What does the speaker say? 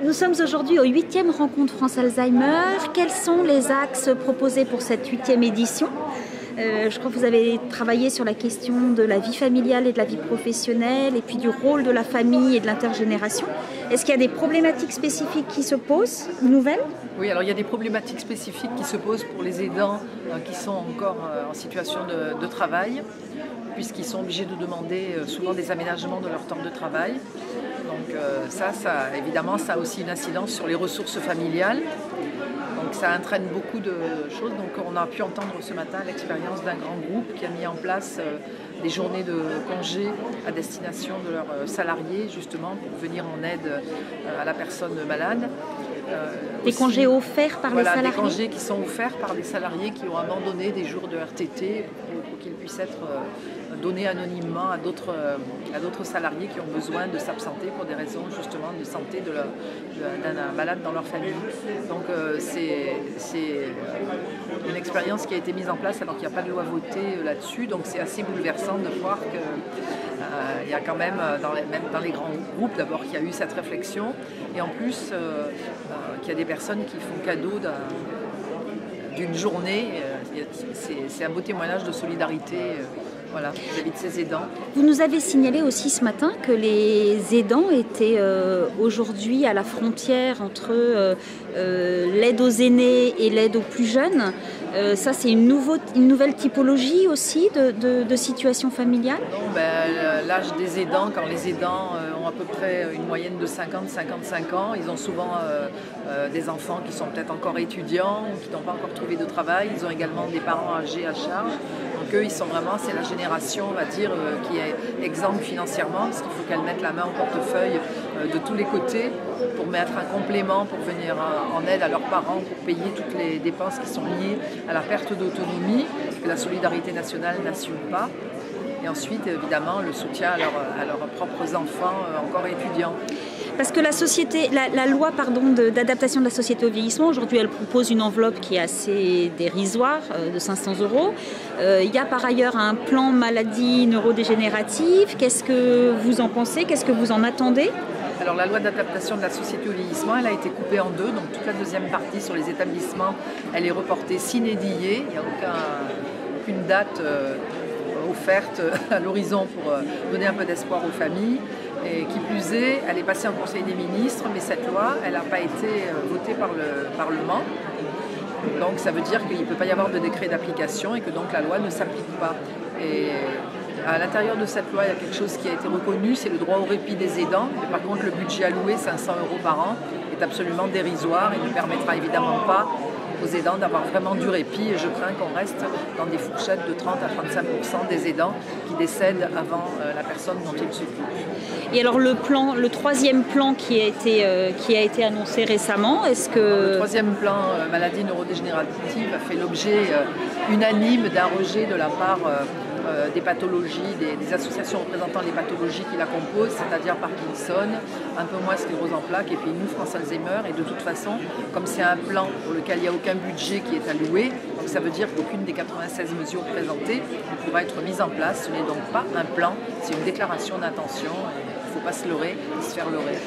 Nous sommes aujourd'hui au 8e Rencontre France Alzheimer. Quels sont les axes proposés pour cette 8e édition ? Je crois que vous avez travaillé sur la question de la vie familiale et de la vie professionnelle et puis du rôle de la famille et de l'intergénération. Est-ce qu'il y a des problématiques spécifiques qui se posent, nouvelles ? Oui, alors il y a des problématiques spécifiques qui se posent pour les aidants qui sont encore en situation de travail, puisqu'ils sont obligés de demander souvent des aménagements de leur temps de travail. Donc évidemment, ça a aussi une incidence sur les ressources familiales. Donc ça entraîne beaucoup de choses. Donc on a pu entendre ce matin l'expérience d'un grand groupe qui a mis en place des journées de congés à destination de leurs salariés, justement pour venir en aide à la personne malade. Des congés offerts par les salariés ? Des congés qui sont offerts par des salariés qui ont abandonné des jours de RTT pour qu'ils puissent être donnés anonymement à d'autres salariés qui ont besoin de s'absenter pour des raisons justement de santé d'un malade dans leur famille. Donc c'est une expérience qui a été mise en place alors qu'il n'y a pas de loi votée là-dessus. Donc c'est assez bouleversant de voir qu'il y a quand même dans les grands groupes d'abord qu'il y a eu cette réflexion et en plus qu'il y a des personnes qui font cadeau d'une journée. C'est un beau témoignage de solidarité vis-à-vis de ces aidants. Vous nous avez signalé aussi ce matin que les aidants étaient aujourd'hui à la frontière entre l'aide aux aînés et l'aide aux plus jeunes. Ça, c'est une nouvelle typologie aussi de situation familiale ? L'âge des aidants, quand les aidants ont à peu près une moyenne de 50-55 ans, ils ont souvent des enfants qui sont peut-être encore étudiants ou qui n'ont pas encore trouvé de travail. Ils ont également des parents âgés à charge. Donc eux, c'est la génération, on va dire, qui est exempte financièrement parce qu'il faut qu'elle mette la main au portefeuille de tous les côtés pour mettre un complément, pour venir en aide à leurs parents, pour payer toutes les dépenses qui sont liées à la perte d'autonomie que la solidarité nationale n'assume pas. Et ensuite, évidemment, le soutien à leurs propres enfants encore étudiants. Parce que la loi d'adaptation de la société au vieillissement, aujourd'hui, elle propose une enveloppe qui est assez dérisoire, de 500 €. Il y a par ailleurs un plan maladie neurodégénérative. Qu'est-ce que vous en pensez ? Qu'est-ce que vous en attendez ? Alors la loi d'adaptation de la société au vieillissement, elle a été coupée en deux. Donc toute la deuxième partie sur les établissements, elle est reportée sine die. Il n'y a aucune date offerte à l'horizon pour donner un peu d'espoir aux familles. Et qui plus est, elle est passée en Conseil des ministres, mais cette loi, elle n'a pas été votée par le Parlement. Donc ça veut dire qu'il ne peut pas y avoir de décret d'application et que donc la loi ne s'applique pas. Et à l'intérieur de cette loi, il y a quelque chose qui a été reconnu, c'est le droit au répit des aidants. Mais par contre, le budget alloué, 500 € par an, est absolument dérisoire et ne permettra évidemment pas aux aidants d'avoir vraiment du répit. Et je crains qu'on reste dans des fourchettes de 30 à 35% des aidants qui décèdent avant la personne dont ils s'occupent. Et alors le troisième plan qui a été annoncé récemment, est-ce que... Le troisième plan maladie neurodégénérative a fait l'objet unanime d'un rejet de la part des pathologies, des associations représentant les pathologies qui la composent, c'est-à-dire Parkinson, un peu moins sclérose en plaques, et puis nous, France Alzheimer. Et de toute façon, comme c'est un plan pour lequel il n'y a aucun budget qui est alloué, donc ça veut dire qu'aucune des 96 mesures présentées ne pourra être mise en place. Ce n'est donc pas un plan, c'est une déclaration d'intention. Il ne faut pas se leurrer et se faire leurrer.